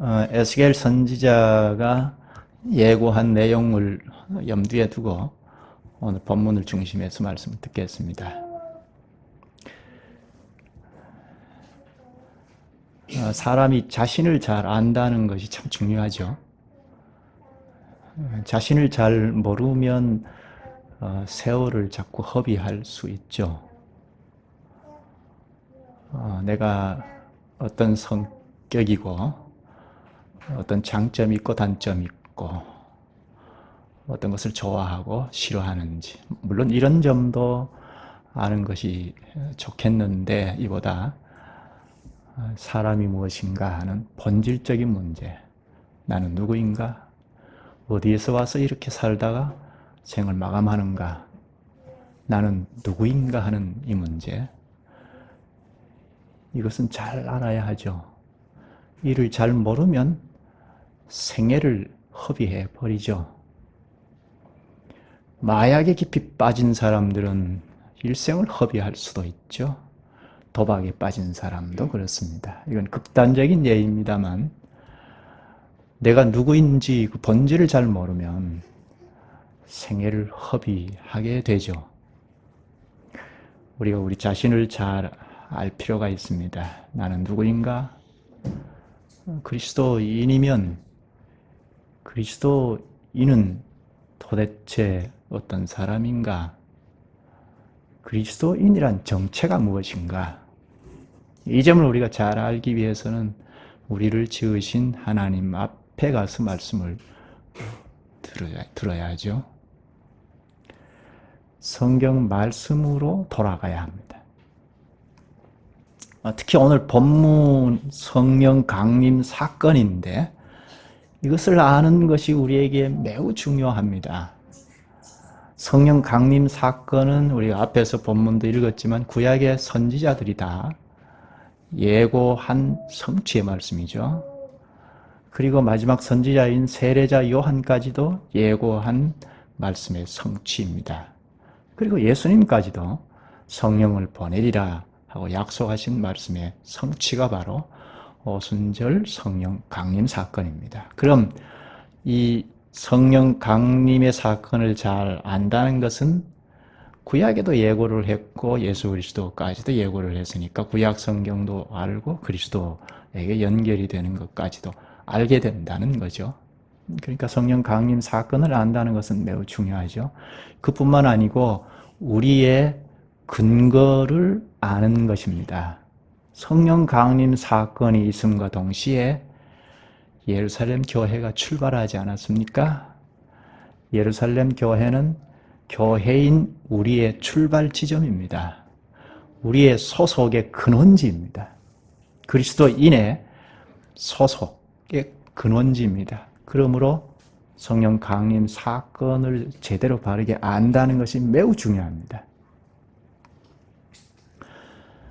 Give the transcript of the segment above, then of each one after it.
에스겔 선지자가 예고한 내용을 염두에 두고 오늘 본문을 중심해서 말씀을 듣겠습니다. 사람이 자신을 잘 안다는 것이 참 중요하죠. 자신을 잘 모르면 세월을 자꾸 허비할 수 있죠. 내가 어떤 성격이고 어떤 장점이 있고 단점이 있고 어떤 것을 좋아하고 싫어하는지, 물론 이런 점도 아는 것이 좋겠는데 이보다 사람이 무엇인가 하는 본질적인 문제, 나는 누구인가? 어디에서 와서 이렇게 살다가 생을 마감하는가? 나는 누구인가 하는 이 문제, 이것은 잘 알아야 하죠. 이를 잘 모르면 생애를 허비해 버리죠. 마약에 깊이 빠진 사람들은 일생을 허비할 수도 있죠. 도박에 빠진 사람도 그렇습니다. 이건 극단적인 예입니다만, 내가 누구인지 그 본질을 잘 모르면 생애를 허비하게 되죠. 우리가 우리 자신을 잘 알 필요가 있습니다. 나는 누구인가? 그리스도인이면 그리스도인은 도대체 어떤 사람인가? 그리스도인이란 정체가 무엇인가? 이 점을 우리가 잘 알기 위해서는 우리를 지으신 하나님 앞에 가서 말씀을 들어야 하죠. 성경 말씀으로 돌아가야 합니다. 특히 오늘 본문 성령 강림 사건인데 이것을 아는 것이 우리에게 매우 중요합니다. 성령 강림 사건은 우리가 앞에서 본문도 읽었지만 구약의 선지자들이 다 예고한 성취의 말씀이죠. 그리고 마지막 선지자인 세례자 요한까지도 예고한 말씀의 성취입니다. 그리고 예수님까지도 성령을 보내리라 하고 약속하신 말씀의 성취가 바로 오순절 성령 강림 사건입니다. 그럼 이 성령 강림의 사건을 잘 안다는 것은 구약에도 예고를 했고 예수 그리스도까지도 예고를 했으니까 구약 성경도 알고 그리스도에게 연결이 되는 것까지도 알게 된다는 거죠. 그러니까 성령 강림 사건을 안다는 것은 매우 중요하죠. 그뿐만 아니고 우리의 근거를 아는 것입니다. 성령 강림 사건이 있음과 동시에 예루살렘 교회가 출발하지 않았습니까? 예루살렘 교회는 교회인 우리의 출발 지점입니다. 우리의 소속의 근원지입니다. 그리스도인의 소속의 근원지입니다. 그러므로 성령 강림 사건을 제대로 바르게 안다는 것이 매우 중요합니다.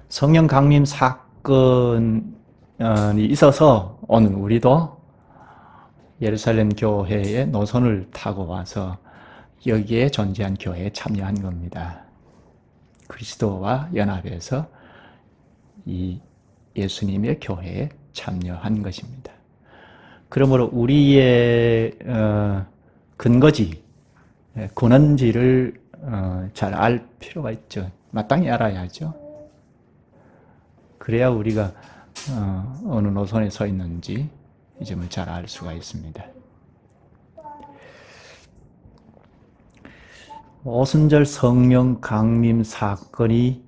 성령 강림 사건이 있어서 오늘 우리도 예루살렘 교회의 노선을 타고 와서 여기에 존재한 교회에 참여한 겁니다. 그리스도와 연합해서 이 예수님의 교회에 참여한 것입니다. 그러므로 우리의 근거지, 근원지를 잘 알 필요가 있죠. 마땅히 알아야죠. 그래야 우리가 어느 노선에 서 있는지 이 점을 잘 알 수가 있습니다. 오순절 성령 강림 사건이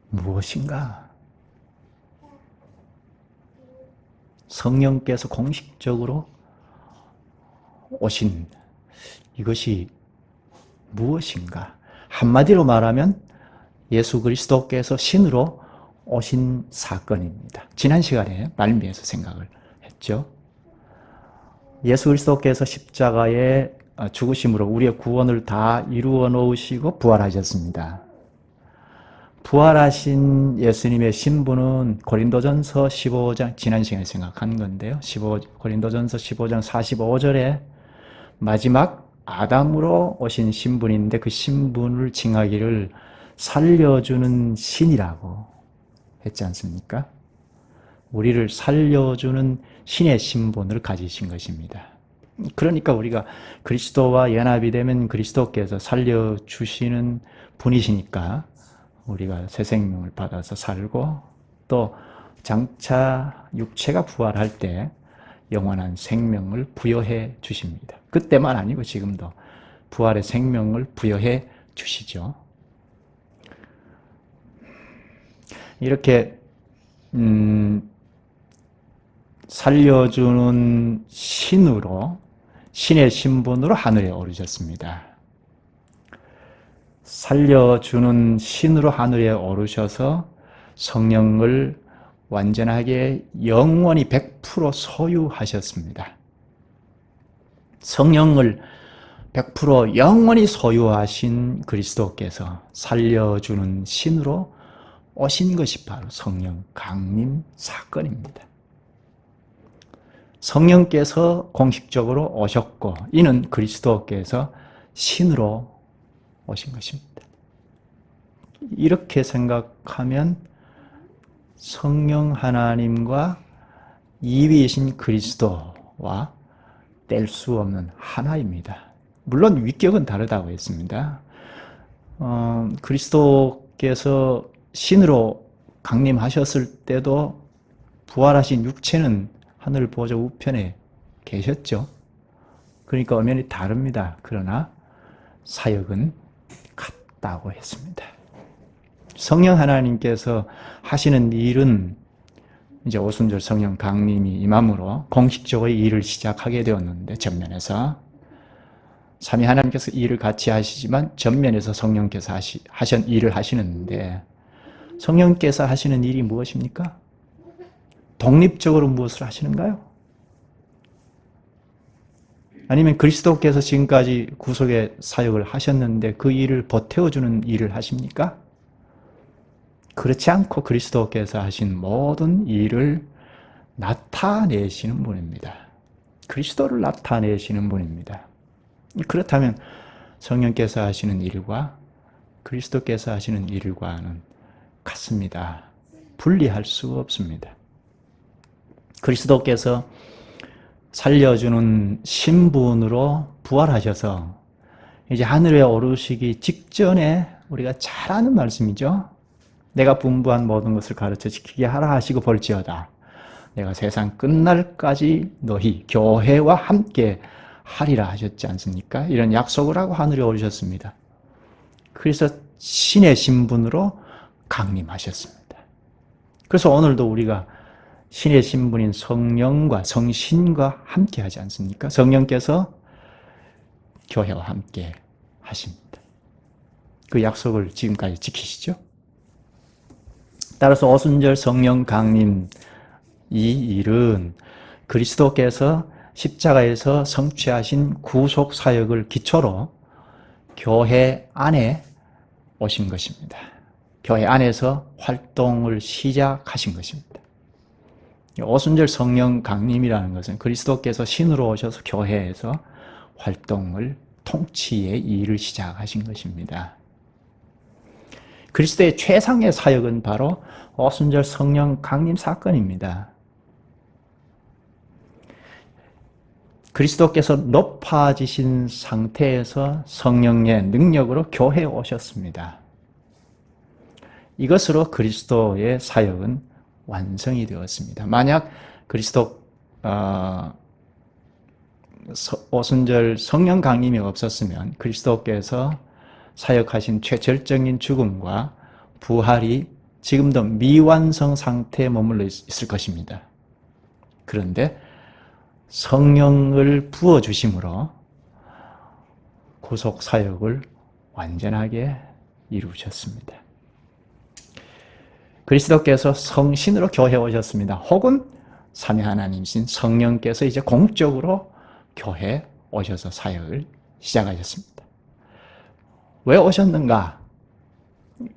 무엇인가? 성령께서 공식적으로 오신 이것이 무엇인가? 한마디로 말하면 예수 그리스도께서 신으로 오신 사건입니다. 지난 시간에 말미에서 생각을 했죠. 예수 그리스도께서 십자가에 죽으심으로 우리의 구원을 다 이루어 놓으시고 부활하셨습니다. 부활하신 예수님의 신분은 고린도전서 15장, 지난 시간에 생각한 건데요. 고린도전서 15장 45절에 마지막 아담으로 오신 신분인데 그 신분을 칭하기를 살려주는 신이라고 했지 않습니까? 우리를 살려주는 신의 신분을 가지신 것입니다. 그러니까 우리가 그리스도와 연합이 되면 그리스도께서 살려주시는 분이시니까 우리가 새 생명을 받아서 살고, 또 장차 육체가 부활할 때 영원한 생명을 부여해 주십니다. 그때만 아니고 지금도 부활의 생명을 부여해 주시죠. 이렇게 살려주는 신으로, 신의 신분으로 하늘에 오르셨습니다. 살려주는 신으로 하늘에 오르셔서 성령을 완전하게 영원히 100% 소유하셨습니다. 성령을 100% 영원히 소유하신 그리스도께서 살려주는 신으로 오신 것이 바로 성령 강림 사건입니다. 성령께서 공식적으로 오셨고, 이는 그리스도께서 신으로 오신 것입니다. 이렇게 생각하면 성령 하나님과 이위이신 그리스도와 뗄 수 없는 하나입니다. 물론 위격은 다르다고 했습니다. 그리스도께서 신으로 강림하셨을 때도 부활하신 육체는 하늘 보좌 우편에 계셨죠. 그러니까 엄연히 다릅니다. 그러나 사역은 같다고 했습니다. 성령 하나님께서 하시는 일은 이제 오순절 성령 강림이 임함으로 공식적으로 일을 시작하게 되었는데, 전면에서 삼위 하나님께서 일을 같이 하시지만 전면에서 성령께서 하신 일을 하시는데, 성령께서 하시는 일이 무엇입니까? 독립적으로 무엇을 하시는가요? 아니면 그리스도께서 지금까지 구속의 사역을 하셨는데 그 일을 보태어주는 일을 하십니까? 그렇지 않고 그리스도께서 하신 모든 일을 나타내시는 분입니다. 그리스도를 나타내시는 분입니다. 그렇다면 성령께서 하시는 일과 그리스도께서 하시는 일과는 같습니다. 분리할 수 없습니다. 그리스도께서 살려주는 신분으로 부활하셔서 이제 하늘에 오르시기 직전에 우리가 잘 아는 말씀이죠. 내가 분부한 모든 것을 가르쳐 지키게 하라 하시고 볼지어다. 내가 세상 끝날까지 너희 교회와 함께 하리라 하셨지 않습니까? 이런 약속을 하고 하늘에 오르셨습니다. 그래서 신의 신분으로 강림하셨습니다. 그래서 오늘도 우리가 신의 신분인 성령과 성신과 함께 하지 않습니까? 성령께서 교회와 함께 하십니다. 그 약속을 지금까지 지키시죠? 따라서 오순절 성령 강림, 이 일은 그리스도께서 십자가에서 성취하신 구속 사역을 기초로 교회 안에 오신 것입니다. 교회 안에서 활동을 시작하신 것입니다. 오순절 성령 강림이라는 것은 그리스도께서 신으로 오셔서 교회에서 활동을, 통치의 일을 시작하신 것입니다. 그리스도의 최상의 사역은 바로 오순절 성령 강림 사건입니다. 그리스도께서 높아지신 상태에서 성령의 능력으로 교회에 오셨습니다. 이것으로 그리스도의 사역은 완성이 되었습니다. 만약 그리스도 오순절 성령 강림이 없었으면 그리스도께서 사역하신 최절정인 죽음과 부활이 지금도 미완성 상태에 머물러 있을 것입니다. 그런데 성령을 부어주심으로 구속 사역을 완전하게 이루셨습니다. 그리스도께서 성신으로 교회에 오셨습니다. 혹은 삼위 하나님이신 성령께서 이제 공적으로 교회에 오셔서 사역을 시작하셨습니다. 왜 오셨는가?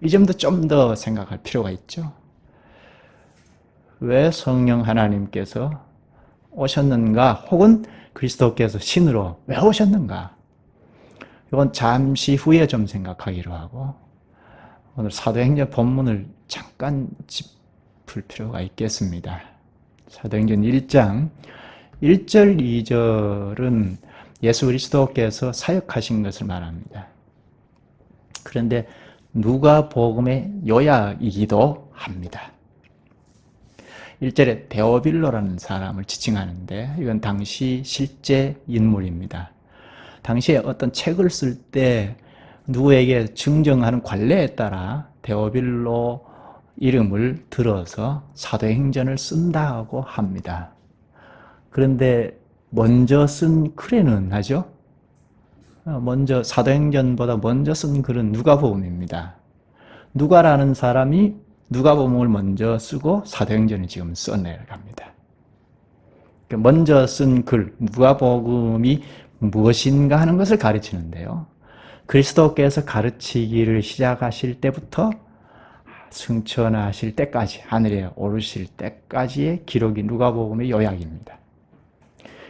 이 점도 좀 더 생각할 필요가 있죠. 왜 성령 하나님께서 오셨는가? 혹은 그리스도께서 신으로 왜 오셨는가? 이건 잠시 후에 좀 생각하기로 하고, 오늘 사도행전 본문을 잠깐 짚을 필요가 있겠습니다. 사도행전 1장 1절, 2절은 예수 그리스도께서 사역하신 것을 말합니다. 그런데 누가복음의 요약이기도 합니다. 1절에 데오빌로라는 사람을 지칭하는데 이건 당시 실제 인물입니다. 당시에 어떤 책을 쓸 때 누구에게 증정하는 관례에 따라 데오빌로 이름을 들어서 사도행전을 쓴다고 합니다. 그런데 먼저 쓴 글에는 하죠. 먼저 사도행전보다 먼저 쓴 글은 누가복음입니다. 누가라는 사람이 누가복음을 먼저 쓰고 사도행전을 지금 써내려갑니다. 먼저 쓴 글, 누가복음이 무엇인가 하는 것을 가르치는데요. 그리스도께서 가르치기를 시작하실 때부터 승천하실 때까지, 하늘에 오르실 때까지의 기록이 누가복음의 요약입니다.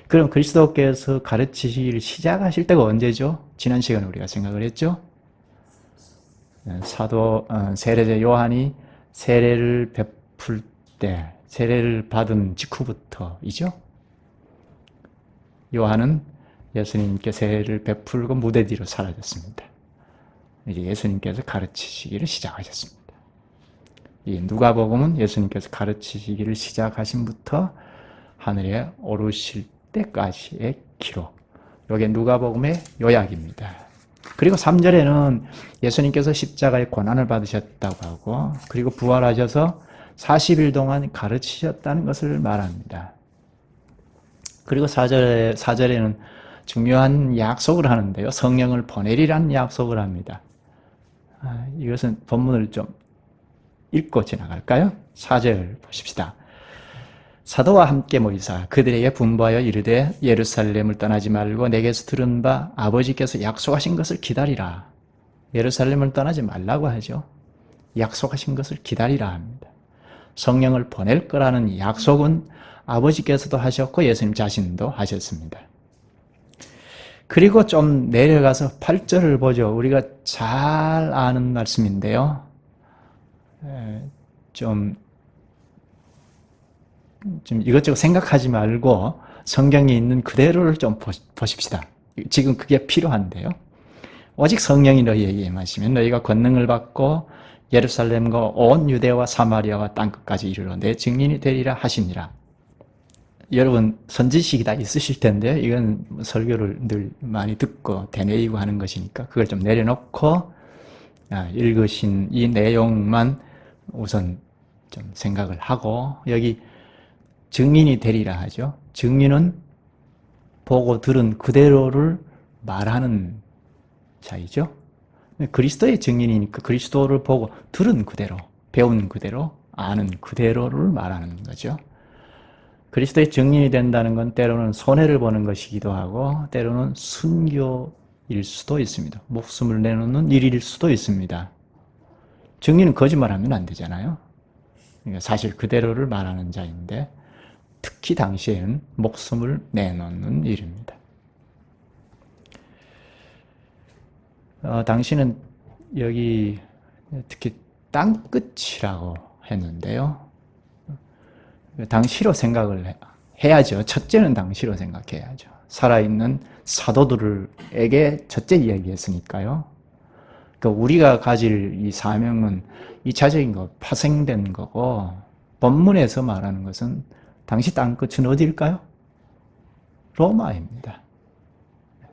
그럼 그리스도께서 가르치기를 시작하실 때가 언제죠? 지난 시간에 우리가 생각을 했죠? 세례자 요한이 세례를 베풀 때, 세례를 받은 직후부터이죠? 요한은 예수님께 세례를 베풀고 무대 뒤로 사라졌습니다. 이제 예수님께서 가르치시기를 시작하셨습니다. 이 누가복음은 예수님께서 가르치시기를 시작하신부터 하늘에 오르실 때까지의 기록. 이게 누가복음의 요약입니다. 그리고 3절에는 예수님께서 십자가의 고난을 받으셨다고 하고 그리고 부활하셔서 40일 동안 가르치셨다는 것을 말합니다. 그리고 4절에는 중요한 약속을 하는데요. 성령을 보내리라는 약속을 합니다. 이것은 본문을 좀 읽고 지나갈까요? 4절 보십시다. 사도와 함께 모이사 그들에게 분부하여 이르되 예루살렘을 떠나지 말고 내게서 들은 바 아버지께서 약속하신 것을 기다리라. 예루살렘을 떠나지 말라고 하죠. 약속하신 것을 기다리라 합니다. 성령을 보낼 거라는 약속은 아버지께서도 하셨고 예수님 자신도 하셨습니다. 그리고 좀 내려가서 8절을 보죠. 우리가 잘 아는 말씀인데요. 좀 이것저것 생각하지 말고 성경에 있는 그대로를 좀 보십시다. 지금 그게 필요한데요. 오직 성령이 너희에게 임하시면 너희가 권능을 받고 예루살렘과 온 유대와 사마리아와 땅끝까지 이르러 내 증인이 되리라 하시니라. 여러분 선지식이 다 있으실 텐데 이건 설교를 늘 많이 듣고 되뇌이고 하는 것이니까 그걸 좀 내려놓고 읽으신 이 내용만 우선 좀 생각을 하고 여기 증인이 되리라 하죠. 증인은 보고 들은 그대로를 말하는 자이죠. 그리스도의 증인이니까 그리스도를 보고 들은 그대로, 배운 그대로, 아는 그대로를 말하는 거죠. 그리스도의 증인이 된다는 건 때로는 손해를 보는 것이기도 하고 때로는 순교일 수도 있습니다. 목숨을 내놓는 일일 수도 있습니다. 증인은 거짓말하면 안 되잖아요. 그러니까 사실 그대로를 말하는 자인데 특히 당시에는 목숨을 내놓는 일입니다. 당시는 여기 특히 땅끝이라고 했는데요. 당시로 생각을 해야죠. 첫째는 당시로 생각해야죠. 살아있는 사도들에게 첫째 이야기했으니까요. 그러니까 우리가 가질 이 사명은 2차적인 거, 파생된 거고 본문에서 말하는 것은 당시 땅끝은 어디일까요? 로마입니다.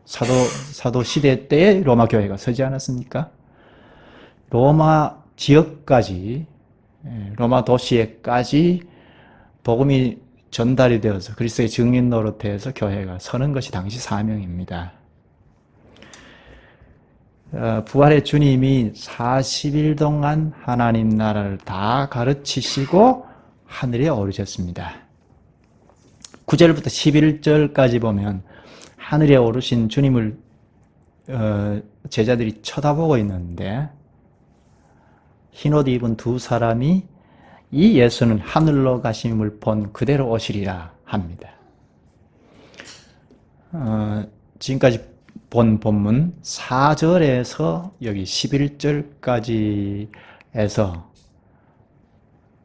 사도 시대 때에 로마 교회가 서지 않았습니까? 로마 지역까지, 로마 도시에까지 복음이 전달이 되어서 그리스도의 증인 노릇해서 교회가 서는 것이 당시 사명입니다. 부활의 주님이 40일 동안 하나님 나라를 다 가르치시고 하늘에 오르셨습니다. 9절부터 11절까지 보면 하늘에 오르신 주님을 제자들이 쳐다보고 있는데 흰옷 입은 두 사람이 이 예수는 하늘로 가심을 본 그대로 오시리라 합니다. 지금까지 본 본문 4절에서 여기 11절까지에서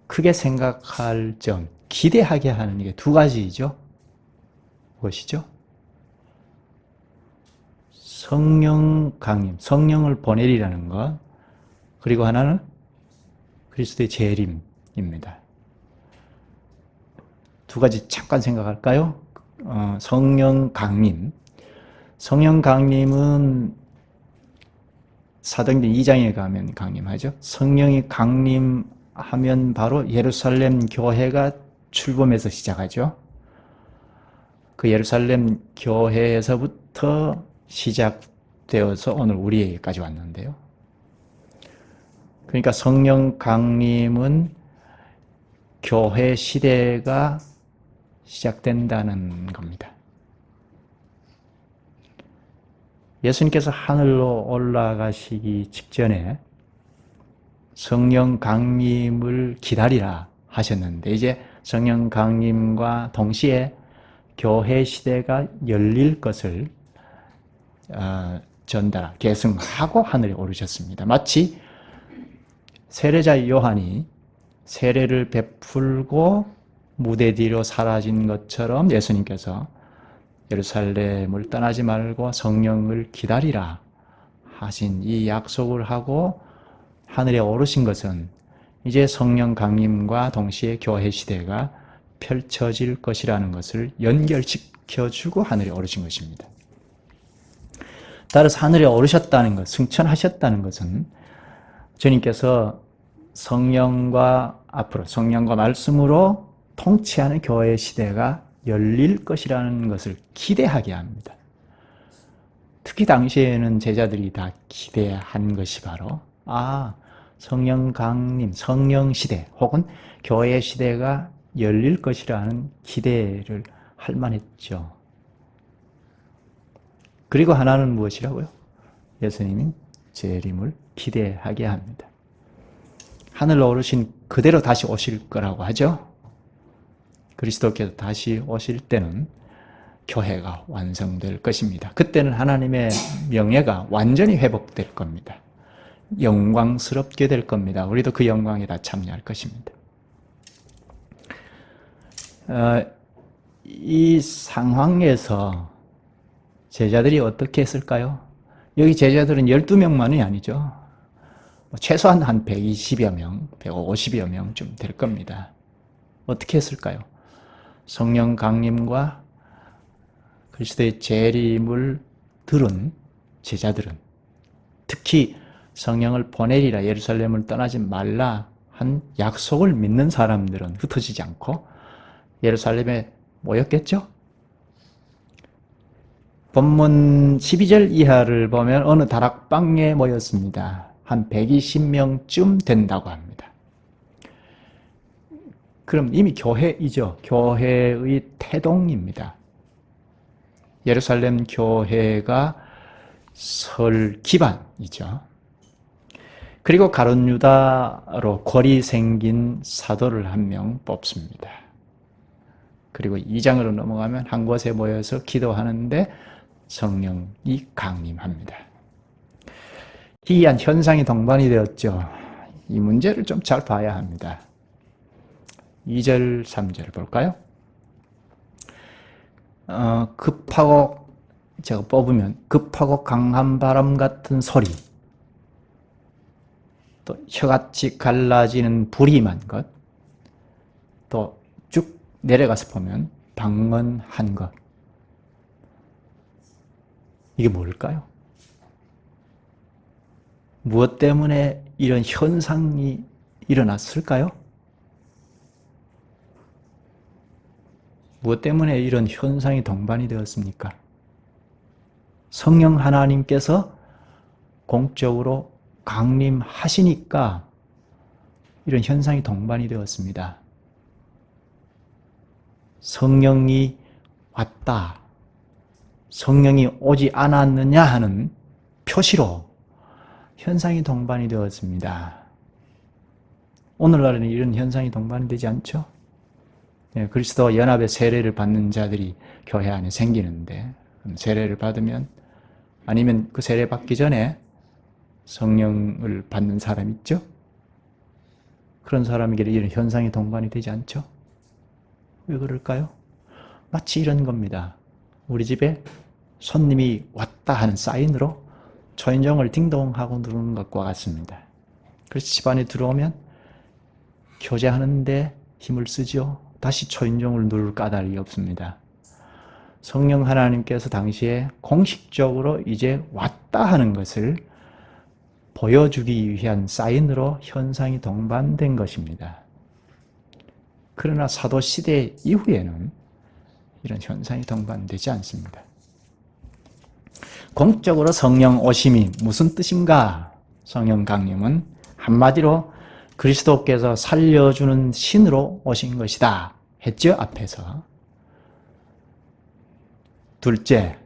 크게 생각할 점, 기대하게 하는 게 두 가지이죠. 무엇이죠? 성령 강림, 성령을 보내리라는 것, 그리고 하나는 그리스도의 재림입니다. 두 가지 잠깐 생각할까요? 성령 강림. 성령 강림은 사도행전 2장에 가면 강림하죠. 성령이 강림하면 바로 예루살렘 교회가 출범해서 시작하죠. 그 예루살렘 교회에서부터 시작되어서 오늘 우리에게까지 왔는데요. 그러니까 성령 강림은 교회 시대가 시작된다는 겁니다. 예수님께서 하늘로 올라가시기 직전에 성령 강림을 기다리라 하셨는데 이제 성령 강림과 동시에 교회 시대가 열릴 것을 계승하고 하늘에 오르셨습니다. 마치 세례자 요한이 세례를 베풀고 무대 뒤로 사라진 것처럼 예수님께서 예루살렘을 떠나지 말고 성령을 기다리라 하신 이 약속을 하고 하늘에 오르신 것은 이제 성령 강림과 동시에 교회 시대가 펼쳐질 것이라는 것을 연결시켜주고 하늘에 오르신 것입니다. 따라서 하늘에 오르셨다는 것, 승천하셨다는 것은 주님께서 성령과 앞으로 성령과 말씀으로 통치하는 교회 시대가 열릴 것이라는 것을 기대하게 합니다. 특히 당시에는 제자들이 다 기대한 것이 바로 성령 강림, 성령 시대 혹은 교회 시대가 열릴 것이라는 기대를 할 만했죠. 그리고 하나는 무엇이라고요? 예수님이 재림을 기대하게 합니다. 하늘로 오르신 그대로 다시 오실 거라고 하죠. 그리스도께서 다시 오실 때는 교회가 완성될 것입니다. 그때는 하나님의 명예가 완전히 회복될 겁니다. 영광스럽게 될 겁니다. 우리도 그 영광에 다 참여할 것입니다. 이 상황에서 제자들이 어떻게 했을까요? 여기 제자들은 12명만이 아니죠. 최소한 한 120여 명, 150여 명쯤 될 겁니다. 어떻게 했을까요? 성령 강림과 그리스도의 재림을 들은 제자들은 특히 성령을 보내리라, 예루살렘을 떠나지 말라 한 약속을 믿는 사람들은 흩어지지 않고 예루살렘에 모였겠죠? 본문 12절 이하를 보면 어느 다락방에 모였습니다. 한 120명쯤 된다고 합니다. 그럼 이미 교회이죠. 교회의 태동입니다. 예루살렘 교회가 설 기반이죠. 그리고 가룟 유다로 골이 생긴 사도를 한 명 뽑습니다. 그리고 2장으로 넘어가면 한 곳에 모여서 기도하는데 성령이 강림합니다. 희귀한 현상이 동반이 되었죠. 이 문제를 좀 잘 봐야 합니다. 2절, 3절 볼까요? 급하고 제가 뽑으면 급하고 강한 바람 같은 소리, 또 혀같이 갈라지는 불이 임한 것, 또 쭉 내려가서 보면 방언한 것. 이게 뭘까요? 무엇 때문에 이런 현상이 일어났을까요? 무엇 때문에 이런 현상이 동반이 되었습니까? 성령 하나님께서 공적으로 강림하시니까 이런 현상이 동반이 되었습니다. 성령이 왔다, 성령이 오지 않았느냐 하는 표시로 현상이 동반이 되었습니다. 오늘날에는 이런 현상이 동반이 되지 않죠? 그리스도와 연합의 세례를 받는 자들이 교회 안에 생기는데, 세례를 받으면, 아니면 그 세례 받기 전에 성령을 받는 사람 있죠? 그런 사람에게 이런 현상이 동반이 되지 않죠? 왜 그럴까요? 마치 이런 겁니다. 우리 집에 손님이 왔다 하는 사인으로 초인종을 딩동하고 누르는 것과 같습니다. 그래서 집안에 들어오면 교제하는데 힘을 쓰죠. 다시 초인종을 누를 까닭이 없습니다. 성령 하나님께서 당시에 공식적으로 이제 왔다 하는 것을 보여주기 위한 사인으로 현상이 동반된 것입니다. 그러나 사도 시대 이후에는 이런 현상이 동반되지 않습니다. 공적으로 성령 오심이 무슨 뜻인가? 성령 강림은 한마디로 그리스도께서 살려주는 신으로 오신 것이다 했죠, 앞에서. 둘째,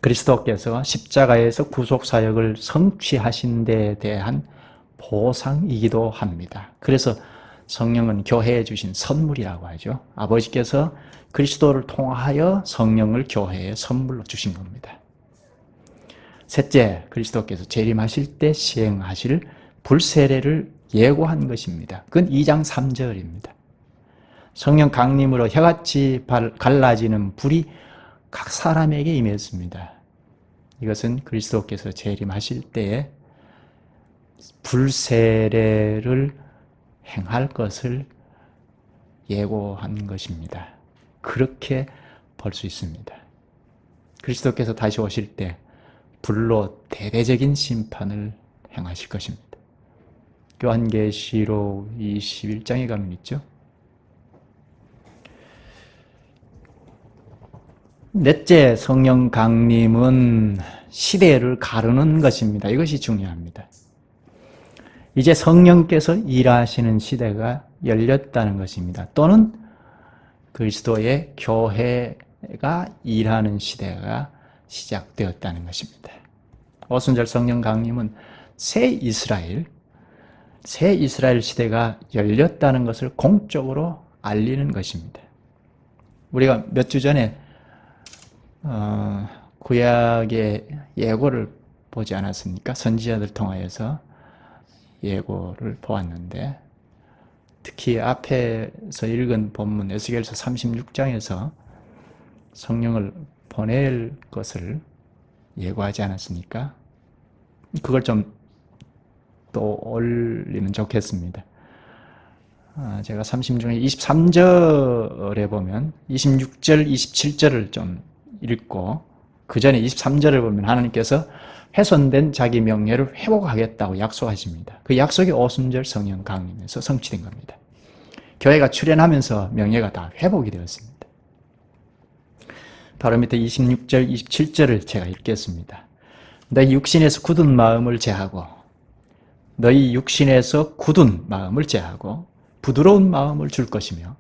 그리스도께서 십자가에서 구속사역을 성취하신 데에 대한 보상이기도 합니다. 그래서 성령은 교회에 주신 선물이라고 하죠. 아버지께서 그리스도를 통하여 성령을 교회에 선물로 주신 겁니다. 셋째, 그리스도께서 재림하실 때 시행하실 불세례를 예고한 것입니다. 그건 2장 3절입니다. 성령 강림으로 혀같이 갈라지는 불이 각 사람에게 임했습니다. 이것은 그리스도께서 재림하실 때에 불세례를 행할 것을 예고한 것입니다. 그렇게 볼 수 있습니다. 그리스도께서 다시 오실 때 불로 대대적인 심판을 행하실 것입니다. 요한계시록 21장에 가면 있죠. 넷째, 성령 강림은 시대를 가르는 것입니다. 이것이 중요합니다. 이제 성령께서 일하시는 시대가 열렸다는 것입니다. 또는 그리스도의 교회가 일하는 시대가 시작되었다는 것입니다. 오순절 성령 강림은 새 이스라엘 시대가 열렸다는 것을 공적으로 알리는 것입니다. 우리가 몇 주 전에 구약의 예고를 보지 않았습니까? 선지자들 통하여서 예고를 보았는데, 특히 앞에서 읽은 본문 에스겔서 36장에서 성령을 보낼 것을 예고하지 않았습니까? 그걸 좀 또 올리면 좋겠습니다. 제가 30 중에 23절에 보면 26절, 27절을 좀 읽고 그 전에 23절을 보면 하나님께서 훼손된 자기 명예를 회복하겠다고 약속하십니다. 그 약속이 오순절 성령 강림에서 성취된 겁니다. 교회가 출현하면서 명예가 다 회복이 되었습니다. 바로 밑에 26절, 27절을 제가 읽겠습니다. 너희 육신에서 굳은 마음을 제하고 부드러운 마음을 줄 것이며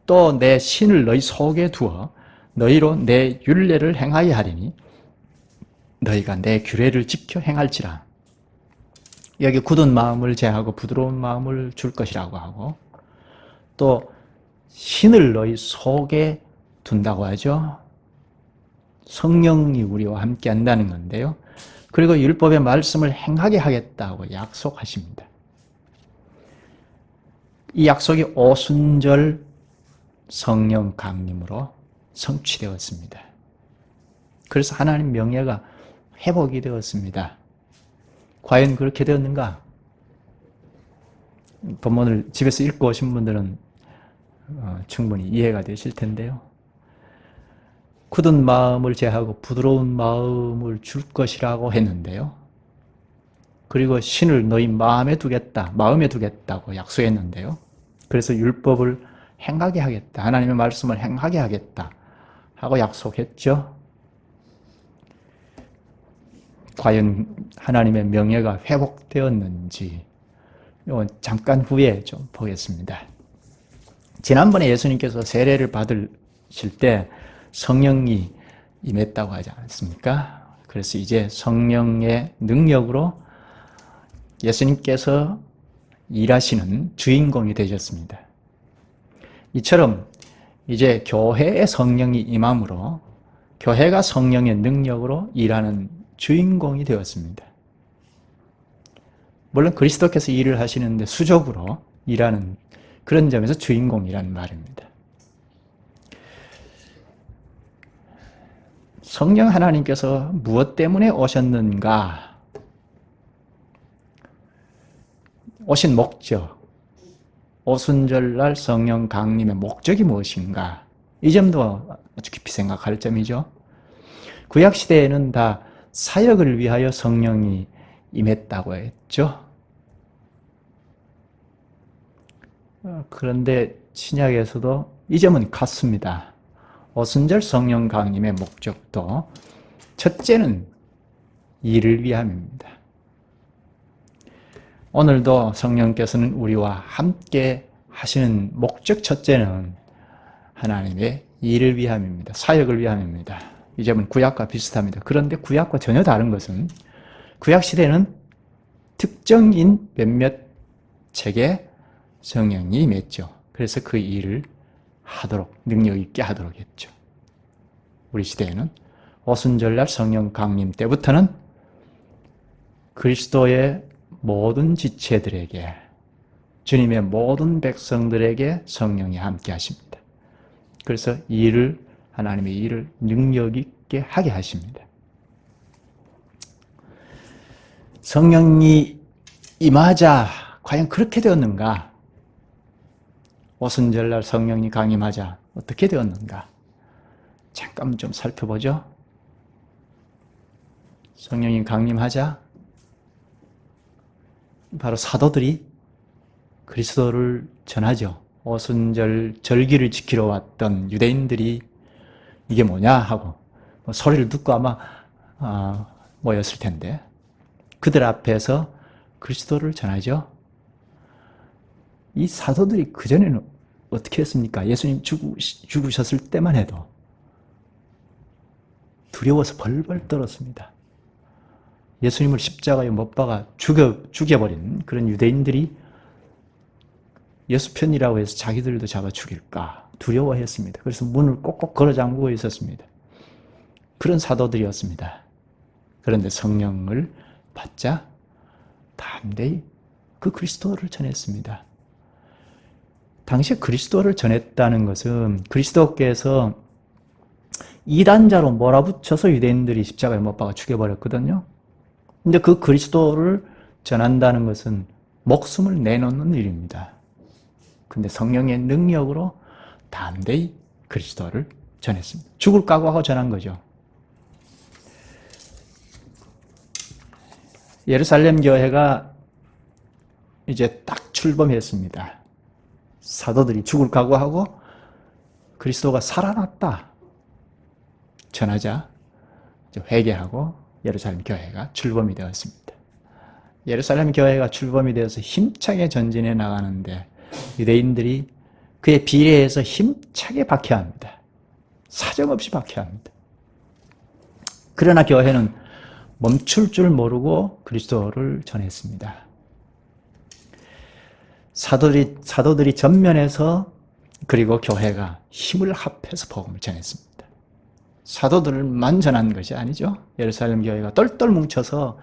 또 내 신을 너희 속에 두어 너희로 내 율례를 행하여 하리니 너희가 내 규례를 지켜 행할지라. 여기 굳은 마음을 제하고 부드러운 마음을 줄 것이라고 하고 또 신을 너희 속에 둔다고 하죠. 성령이 우리와 함께 한다는 건데요. 그리고 율법의 말씀을 행하게 하겠다고 약속하십니다. 이 약속이 오순절 성령 강림으로 성취되었습니다. 그래서 하나님 명예가 회복이 되었습니다. 과연 그렇게 되었는가? 본문을 집에서 읽고 오신 분들은 충분히 이해가 되실 텐데요. 굳은 마음을 제하고 부드러운 마음을 줄 것이라고 했는데요. 그리고 신을 너희 마음에 두겠다고 약속했는데요. 그래서 율법을 행하게 하겠다. 하나님의 말씀을 행하게 하겠다 하고 약속했죠. 과연 하나님의 명예가 회복되었는지 잠깐 후에 좀 보겠습니다. 지난번에 예수님께서 세례를 받으실 때 성령이 임했다고 하지 않습니까? 그래서 이제 성령의 능력으로 예수님께서 일하시는 주인공이 되셨습니다. 이처럼 이제 교회에 성령이 임함으로 교회가 성령의 능력으로 일하는 주인공이 되었습니다. 물론 그리스도께서 일을 하시는데 수적으로 일하는 그런 점에서 주인공이라는 말입니다. 성령 하나님께서 무엇 때문에 오셨는가? 오신 목적, 오순절날 성령 강림의 목적이 무엇인가? 이 점도 아주 깊이 생각할 점이죠. 구약시대에는 다 사역을 위하여 성령이 임했다고 했죠. 그런데 신약에서도 이 점은 같습니다. 오순절 성령 강림의 목적도 첫째는 일을 위함입니다. 오늘도 성령께서는 우리와 함께 하시는 목적 첫째는 하나님의 일을 위함입니다. 사역을 위함입니다. 이 점은 구약과 비슷합니다. 그런데 구약과 전혀 다른 것은 구약시대는 특정인 몇몇 책에 성령이 임했죠. 그래서 그 일을 하도록, 능력 있게 하도록 했죠. 우리 시대에는 오순절날 성령 강림 때부터는 그리스도의 모든 지체들에게, 주님의 모든 백성들에게 성령이 함께 하십니다. 그래서 하나님의 일을 능력 있게 하게 하십니다. 성령이 임하자 과연 그렇게 되었는가? 오순절날 성령이 강림하자 어떻게 되었는가? 잠깐 좀 살펴보죠. 성령이 강림하자 바로 사도들이 그리스도를 전하죠. 오순절 절기를 지키러 왔던 유대인들이 이게 뭐냐 하고 소리를 듣고 아마 모였을 텐데 그들 앞에서 그리스도를 전하죠. 이 사도들이 그전에는 어떻게 했습니까? 예수님 죽으셨을 때만 해도 두려워서 벌벌 떨었습니다. 예수님을 십자가에 못 박아 죽여버린 그런 유대인들이 예수 편이라고 해서 자기들도 잡아 죽일까 두려워했습니다. 그래서 문을 꼭꼭 걸어 잠그고 있었습니다. 그런 사도들이었습니다. 그런데 성령을 받자 담대히 그 그리스도를 전했습니다. 당시에 그리스도를 전했다는 것은 그리스도께서 이단자로 몰아붙여서 유대인들이 십자가에 못 박아 죽여버렸거든요. 근데 그 그리스도를 전한다는 것은 목숨을 내놓는 일입니다. 근데 성령의 능력으로 담대히 그리스도를 전했습니다. 죽을 각오하고 전한 거죠. 예루살렘 교회가 이제 딱 출범했습니다. 사도들이 죽을 각오하고 그리스도가 살아났다 전하자 회개하고 예루살렘 교회가 출범이 되었습니다. 예루살렘 교회가 출범이 되어서 힘차게 전진해 나가는데 유대인들이 그에 비례해서 힘차게 박해합니다. 사정없이 박해합니다. 그러나 교회는 멈출 줄 모르고 그리스도를 전했습니다. 사도들이 전면에서 그리고 교회가 힘을 합해서 복음을 전했습니다. 사도들만 전한 것이 아니죠. 예루살렘 교회가 똘똘 뭉쳐서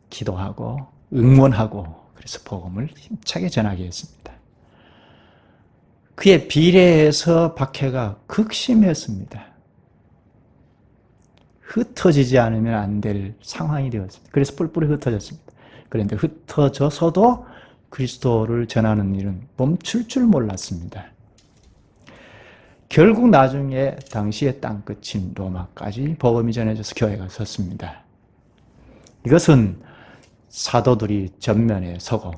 기도하고 응원하고 그래서 복음을 힘차게 전하게 했습니다. 그에 비례해서 박해가 극심했습니다. 흩어지지 않으면 안 될 상황이 되었습니다. 그래서 뿔뿔이 흩어졌습니다. 그런데 흩어져서도 그리스도를 전하는 일은 멈출 줄 몰랐습니다. 결국 나중에 당시의 땅끝인 로마까지 복음이 전해져서 교회가 섰습니다. 이것은 사도들이 전면에 서고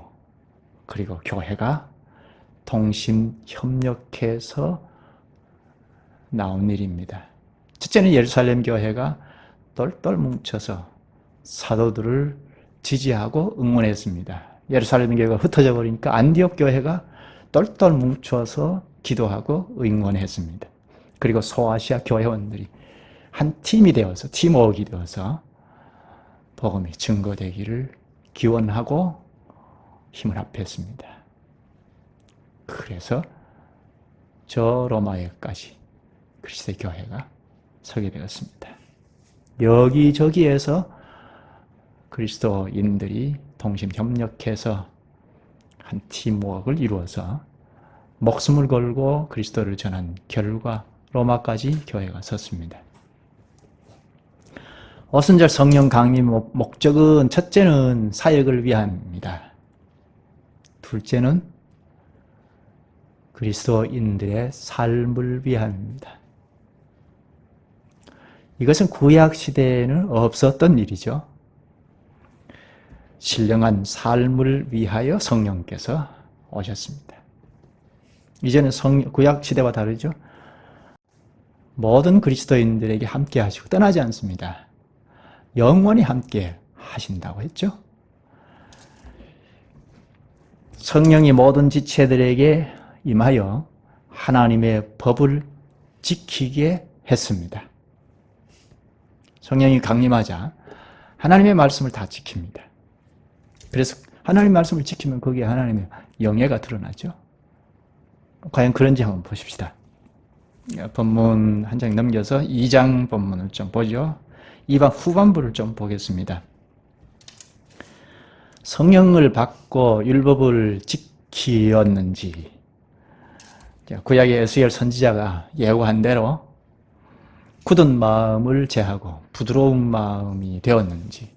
그리고 교회가 동심 협력해서 나온 일입니다. 첫째는 예루살렘 교회가 똘똘 뭉쳐서 사도들을 지지하고 응원했습니다. 예루살렘 교회가 흩어져 버리니까 안디옥 교회가 똘똘 뭉쳐서 기도하고 응원했습니다. 그리고 소아시아 교회원들이 한 팀이 되어서 팀워크가 되어서 복음이 증거되기를 기원하고 힘을 합했습니다. 그래서 저 로마에까지 그리스도의 교회가 서게 되었습니다. 여기저기에서 그리스도인들이 동심 협력해서 한 팀워크를 이루어서 목숨을 걸고 그리스도를 전한 결과 로마까지 교회가 섰습니다. 오순절 성령 강림 목적은 첫째는 사역을 위함입니다. 둘째는 그리스도인들의 삶을 위함입니다. 이것은 구약 시대에는 없었던 일이죠. 신령한 삶을 위하여 성령께서 오셨습니다. 이제는 구약 시대와 다르죠. 모든 그리스도인들에게 함께 하시고 떠나지 않습니다. 영원히 함께 하신다고 했죠. 성령이 모든 지체들에게 임하여 하나님의 법을 지키게 했습니다. 성령이 강림하자 하나님의 말씀을 다 지킵니다. 그래서 하나님의 말씀을 지키면 거기에 하나님의 영예가 드러나죠. 과연 그런지 한번 보십시다. 본문 한 장 넘겨서 2장 본문을 좀 보죠. 2번 후반부를 좀 보겠습니다. 성령을 받고 율법을 지키었는지, 구약의 에스겔 선지자가 예고한 대로 굳은 마음을 제하고 부드러운 마음이 되었는지,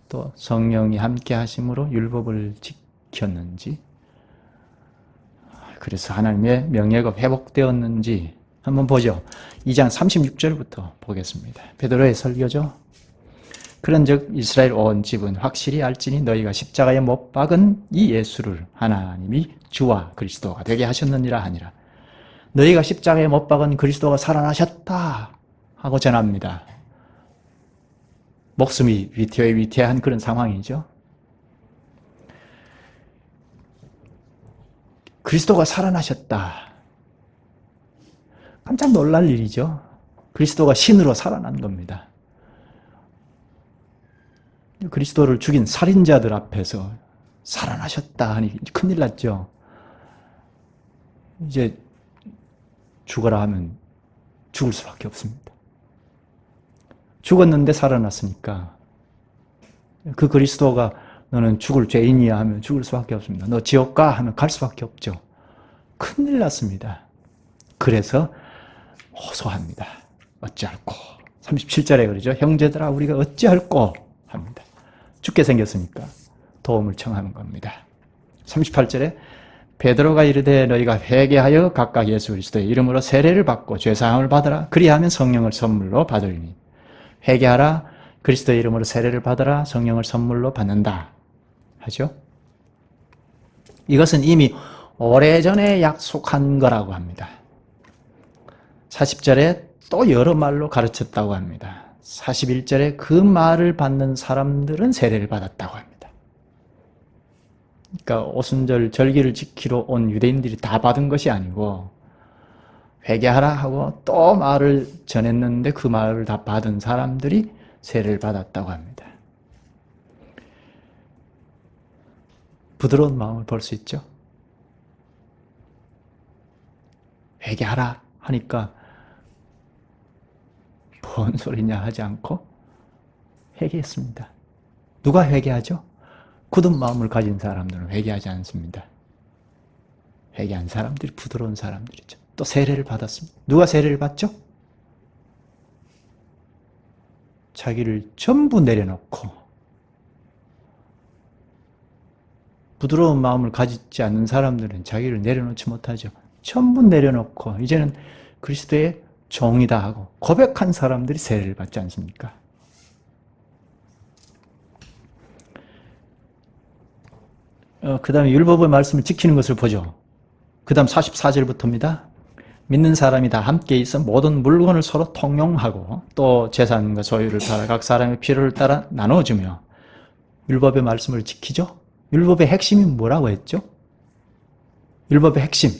또 성령이 함께 하심으로 율법을 지켰는지, 그래서 하나님의 명예가 회복되었는지 한번 보죠. 2장 36절부터 보겠습니다. 베드로의 설교죠. 그런즉 이스라엘 온 집은 확실히 알지니 너희가 십자가에 못 박은 이 예수를 하나님이 주와 그리스도가 되게 하셨느니라 하니라. 너희가 십자가에 못 박은 그리스도가 살아나셨다 하고 전합니다. 목숨이 위태한 그런 상황이죠. 그리스도가 살아나셨다. 깜짝 놀랄 일이죠. 그리스도가 신으로 살아난 겁니다. 그리스도를 죽인 살인자들 앞에서 살아나셨다 하니 큰일 났죠. 이제 죽어라 하면 죽을 수밖에 없습니다. 죽었는데 살아났으니까 그 그리스도가 너는 죽을 죄인이야 하면 죽을 수밖에 없습니다. 너 지옥 가 하면 갈 수밖에 없죠. 큰일 났습니다. 그래서 호소합니다. 어찌할꼬. 37절에 그러죠. 형제들아 우리가 어찌할꼬 합니다. 죽게 생겼으니까 도움을 청하는 겁니다. 38절에 베드로가 이르되 너희가 회개하여 각각 예수 그리스도의 이름으로 세례를 받고 죄사함을 받으라. 그리하면 성령을 선물로 받으리니. 회개하라. 그리스도의 이름으로 세례를 받으라. 성령을 선물로 받는다. 하죠. 이것은 이미 오래전에 약속한 거라고 합니다. 40절에 또 여러 말로 가르쳤다고 합니다. 41절에 그 말을 받는 사람들은 세례를 받았다고 합니다. 그러니까 오순절 절기를 지키러 온 유대인들이 다 받은 것이 아니고 회개하라 하고 또 말을 전했는데 그 말을 다 받은 사람들이 세례를 받았다고 합니다. 부드러운 마음을 볼 수 있죠. 회개하라 하니까 뭔 소리냐 하지 않고 회개했습니다. 누가 회개하죠? 굳은 마음을 가진 사람들은 회개하지 않습니다. 회개한 사람들이 부드러운 사람들이죠. 또 세례를 받았습니다. 누가 세례를 받죠? 자기를 전부 내려놓고 부드러운 마음을 가지지 않는 사람들은 자기를 내려놓지 못하죠. 전부 내려놓고 이제는 그리스도의 종이다 하고 고백한 사람들이 세례를 받지 않습니까? 그 다음에 율법의 말씀을 지키는 것을 보죠. 그 다음 44절부터입니다. 믿는 사람이 다 함께 있어 모든 물건을 서로 통용하고 또 재산과 소유를 팔아 각 사람의 필요를 따라 나눠주며 율법의 말씀을 지키죠. 율법의 핵심이 뭐라고 했죠? 율법의 핵심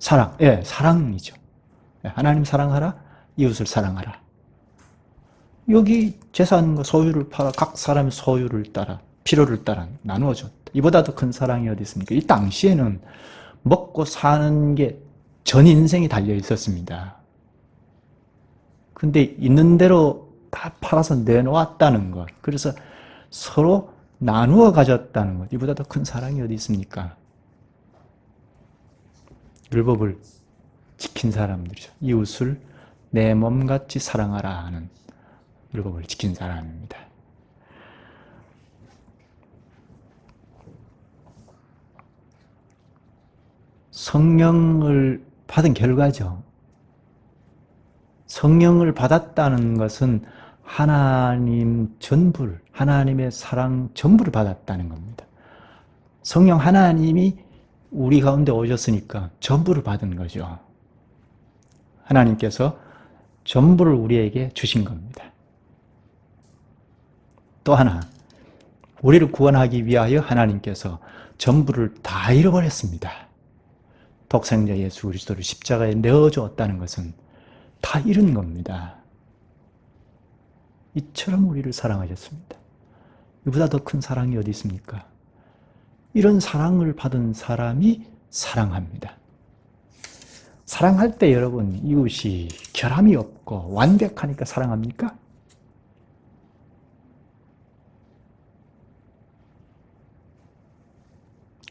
사랑, 사랑이죠. 하나님 사랑하라, 이웃을 사랑하라. 여기 재산과 소유를 팔아 각 사람의 소유를 따라 필요를 따라 나누어 줬다. 이보다 더 큰 사랑이 어디 있습니까? 이 당시에는 먹고 사는 게 전 인생이 달려 있었습니다. 근데 있는 대로 다 팔아서 내놓았다는 것. 그래서 서로 나누어 가졌다는 것. 이보다 더 큰 사랑이 어디 있습니까? 율법을 지킨 사람들이죠. 이웃을 내 몸같이 사랑하라 하는 율법을 지킨 사람입니다. 성령을 받은 결과죠. 성령을 받았다는 것은 하나님 전부를, 하나님의 사랑 전부를 받았다는 겁니다. 성령 하나님이 우리 가운데 오셨으니까 전부를 받은 거죠. 하나님께서 전부를 우리에게 주신 겁니다. 또 하나, 우리를 구원하기 위하여 하나님께서 전부를 다 잃어버렸습니다. 독생자 예수 그리스도를 십자가에 내어주었다는 것은 다 잃은 겁니다. 이처럼 우리를 사랑하셨습니다. 이보다 더 큰 사랑이 어디 있습니까? 이런 사랑을 받은 사람이 사랑합니다. 사랑할 때 여러분, 이웃이 결함이 없고 완벽하니까 사랑합니까?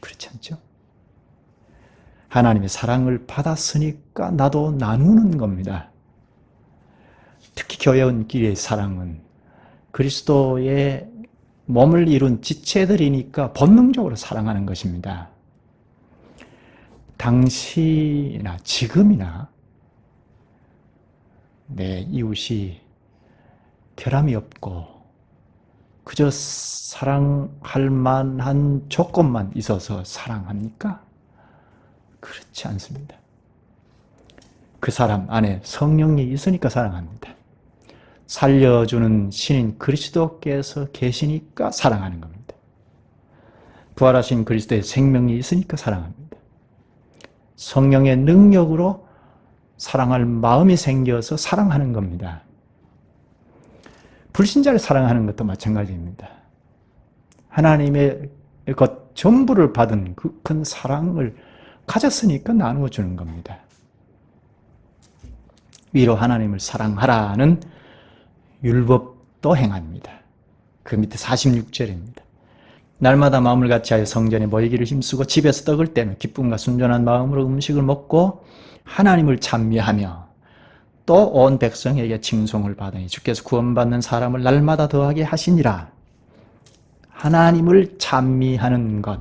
그렇지 않죠? 하나님의 사랑을 받았으니까 나도 나누는 겁니다. 특히 교회원끼리의 사랑은 그리스도의 몸을 이룬 지체들이니까 본능적으로 사랑하는 것입니다. 당시나 지금이나 내 이웃이 결함이 없고 그저 사랑할 만한 조건만 있어서 사랑합니까? 그렇지 않습니다. 그 사람 안에 성령이 있으니까 사랑합니다. 살려주는 신인 그리스도께서 계시니까 사랑하는 겁니다. 부활하신 그리스도의 생명이 있으니까 사랑합니다. 성령의 능력으로 사랑할 마음이 생겨서 사랑하는 겁니다. 불신자를 사랑하는 것도 마찬가지입니다. 하나님의 것 전부를 받은 그 큰 사랑을 가졌으니까 나누어 주는 겁니다. 위로 하나님을 사랑하라는 율법도 행합니다. 그 밑에 46절입니다. 날마다 마음을 같이하여 성전에 모이기를 힘쓰고 집에서 떡을 떼며 기쁨과 순전한 마음으로 음식을 먹고 하나님을 찬미하며 또 온 백성에게 칭송을 받으니 주께서 구원받는 사람을 날마다 더하게 하시니라. 하나님을 찬미하는 것.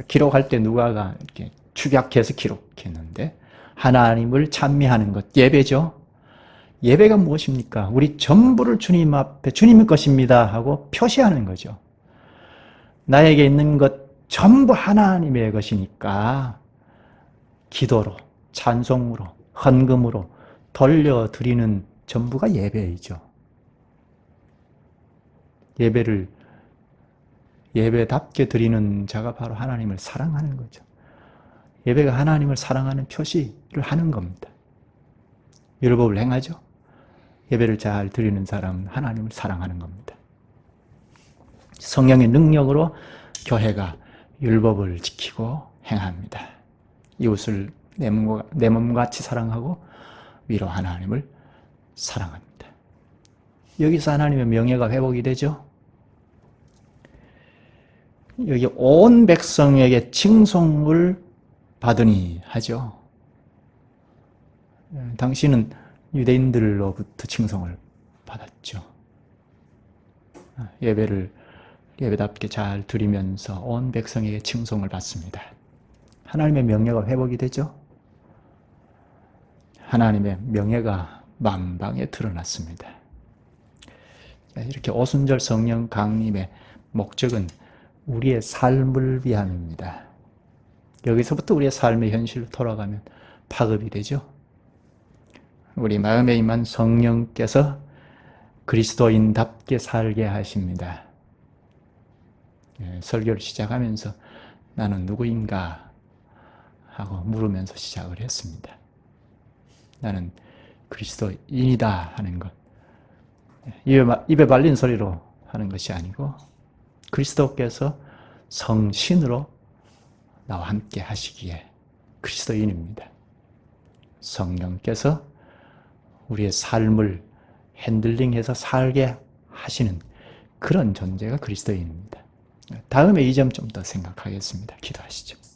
기록할 때 누가가 이렇게 축약해서 기록했는데 하나님을 찬미하는 것, 예배죠. 예배가 무엇입니까? 우리 전부를 주님 앞에 주님의 것입니다 하고 표시하는 거죠. 나에게 있는 것 전부 하나님의 것이니까 기도로, 찬송으로, 헌금으로 돌려드리는 전부가 예배이죠. 예배를 예배답게 드리는 자가 바로 하나님을 사랑하는 거죠. 예배가 하나님을 사랑하는 표시를 하는 겁니다. 율법을 행하죠. 예배를 잘 드리는 사람은 하나님을 사랑하는 겁니다. 성령의 능력으로 교회가 율법을 지키고 행합니다. 이웃을 내 몸같이 사랑하고 위로 하나님을 사랑합니다. 여기서 하나님의 명예가 회복이 되죠. 여기 온 백성에게 칭송을 받으니 하죠. 당신은 유대인들로부터 칭송을 받았죠. 예배답게 잘 드리면서 온 백성에게 칭송을 받습니다. 하나님의 명예가 회복이 되죠. 하나님의 명예가 만방에 드러났습니다. 이렇게 오순절 성령 강림의 목적은 우리의 삶을 위함입니다. 여기서부터 우리의 삶의 현실로 돌아가면 파급이 되죠. 우리 마음에 임한 성령께서 그리스도인답게 살게 하십니다. 설교를 시작하면서 나는 누구인가 하고 물으면서 시작을 했습니다. 나는 그리스도인이다 하는 것. 입에 발린 소리로 하는 것이 아니고 그리스도께서 성신으로 나와 함께 하시기에 그리스도인입니다. 성령께서 우리의 삶을 핸들링해서 살게 하시는 그런 존재가 그리스도인입니다. 다음에 이 점 좀 더 생각하겠습니다. 기도하시죠.